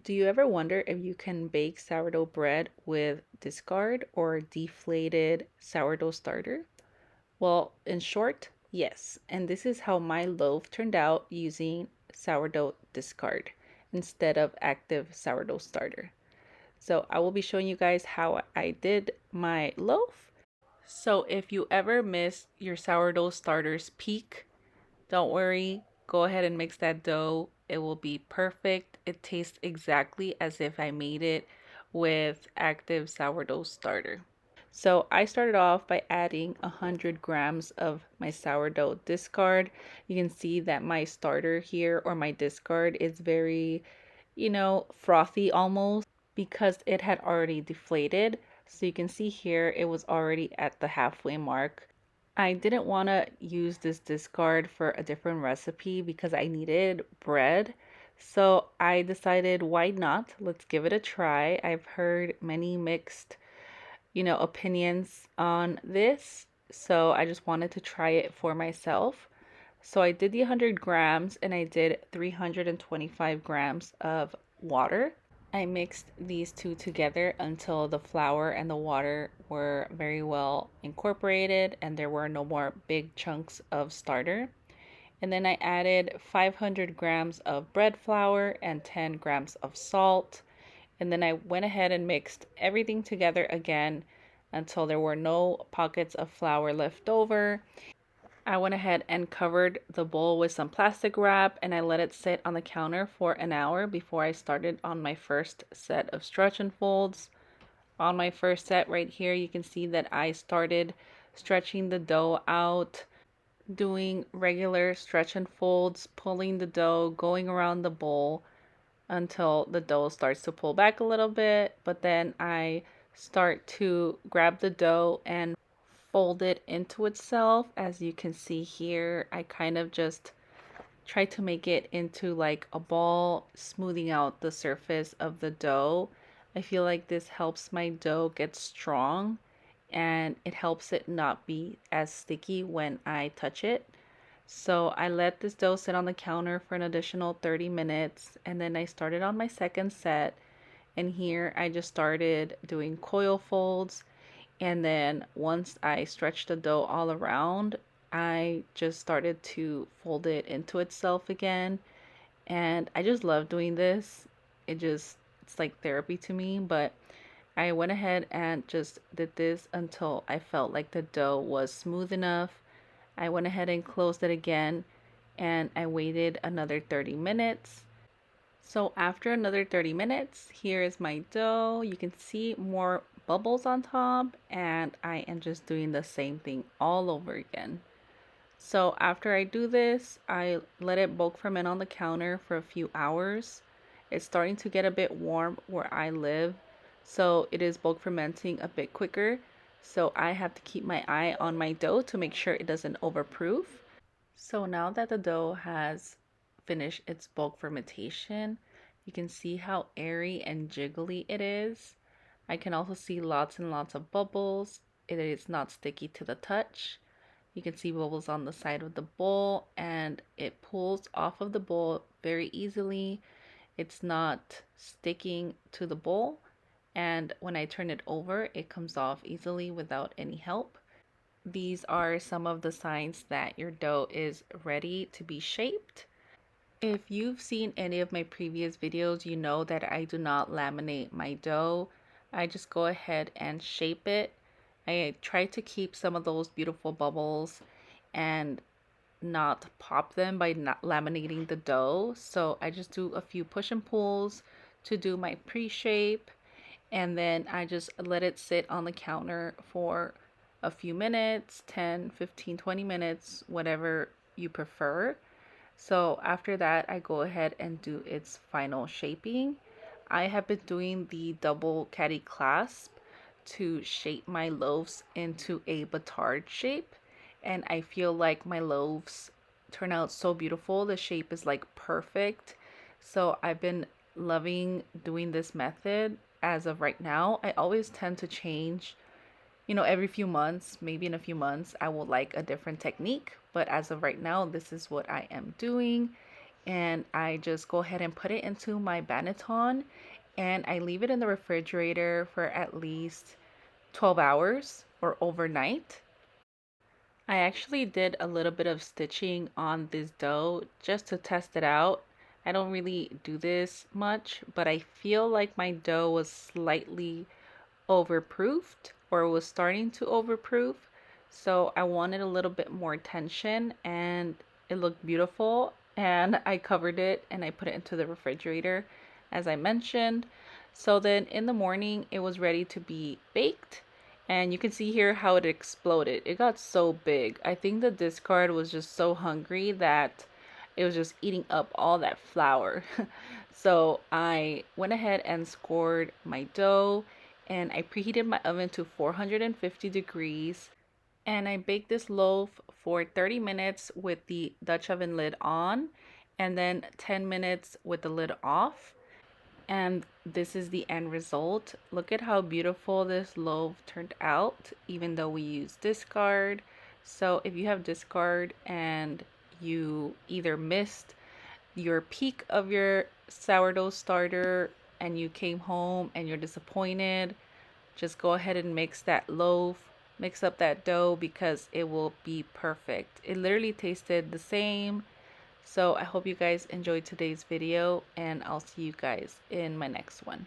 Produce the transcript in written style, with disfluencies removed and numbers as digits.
Do you ever wonder if you can bake sourdough bread with discard or deflated sourdough starter? Well, in short, yes. And this is how my loaf turned out using sourdough discard instead of active sourdough starter. So I will be showing you guys how I did my loaf. So if you ever miss your sourdough starter's peak, don't worry, go ahead and mix that dough. It will be perfect. It tastes exactly as if I made it with active sourdough starter. So I started off by adding 100 grams of my sourdough discard. You can see that my starter here, or my discard, is very, frothy almost because it had already deflated. So you can see here it was already at the halfway mark. I didn't want to use this discard for a different recipe because I needed bread. So I decided, why not? Let's give it a try. I've heard many mixed, opinions on this. So I just wanted to try it for myself. So I did the 100 grams and I did 325 grams of water. I mixed these two together until the flour and the water were very well incorporated and there were no more big chunks of starter. And then I added 500 grams of bread flour and 10 grams of salt. And then I went ahead and mixed everything together again until there were no pockets of flour left over. I went ahead and covered the bowl with some plastic wrap and I let it sit on the counter for an hour before I started on my first set of stretch and folds. On my first set right here, you can see that I started stretching the dough out, doing regular stretch and folds, pulling the dough, going around the bowl until the dough starts to pull back a little bit, but then I start to grab the dough and fold it into itself. As you can see here, I kind of just try to make it into like a ball, smoothing out the surface of the dough. I feel like this helps my dough get strong and it helps it not be as sticky when I touch it. So I let this dough sit on the counter for an additional 30 minutes and then I started on my second set. And here I just started doing coil folds. And then once I stretched the dough all around, I just started to fold it into itself again. And I just love doing this. It's like therapy to me. But I went ahead and just did this until I felt like the dough was smooth enough. I went ahead and closed it again and I waited another 30 minutes. So after another 30 minutes, here is my dough. You can see more bubbles on top and I am just doing the same thing all over again. So after I do this, I let it bulk ferment on the counter for a few hours. It's starting to get a bit warm where I live, so it is bulk fermenting a bit quicker. So I have to keep my eye on my dough to make sure it doesn't overproof. So now that the dough has finished its bulk fermentation, you can see how airy and jiggly it is. I can also see lots and lots of bubbles. It is not sticky to the touch. You can see bubbles on the side of the bowl and it pulls off of the bowl very easily. It's not sticking to the bowl, and when I turn it over, it comes off easily without any help. These are some of the signs that your dough is ready to be shaped. If you've seen any of my previous videos, you know that I do not laminate my dough. I just go ahead and shape it. I try to keep some of those beautiful bubbles and not pop them by not laminating the dough. So I just do a few push and pulls to do my pre-shape, and then I just let it sit on the counter for a few minutes, 10, 15, 20 minutes, whatever you prefer. So after that, I go ahead and do its final shaping. I have been doing the double caddy clasp to shape my loaves into a batard shape, and I feel like my loaves turn out so beautiful. The shape is like perfect. So I've been loving doing this method as of right now. I always tend to change, every few months. Maybe in a few months I will like a different technique, but as of right now, this is what I am doing. and I just go ahead and put it into my banneton, and I leave it in the refrigerator for at least 12 hours or overnight. I actually did a little bit of stitching on this dough just to test it out. I don't really do this much, but I feel like my dough was slightly overproofed or was starting to overproof. So I wanted a little bit more tension and it looked beautiful. And I covered it and I put it into the refrigerator, as I mentioned. So then in the morning, it was ready to be baked. And you can see here how it exploded. It got so big. I think the discard was just so hungry that it was just eating up all that flour. So I went ahead and scored my dough and I preheated my oven to 450 degrees. And I baked this loaf for 30 minutes with the Dutch oven lid on and then 10 minutes with the lid off. And this is the end result. Look at how beautiful this loaf turned out, even though we used discard. So if you have discard and you either missed your peak of your sourdough starter and you came home and you're disappointed, just go ahead and mix that loaf, mix up that dough because it will be perfect. It literally tasted the same. So I hope you guys enjoyed today's video and I'll see you guys in my next one.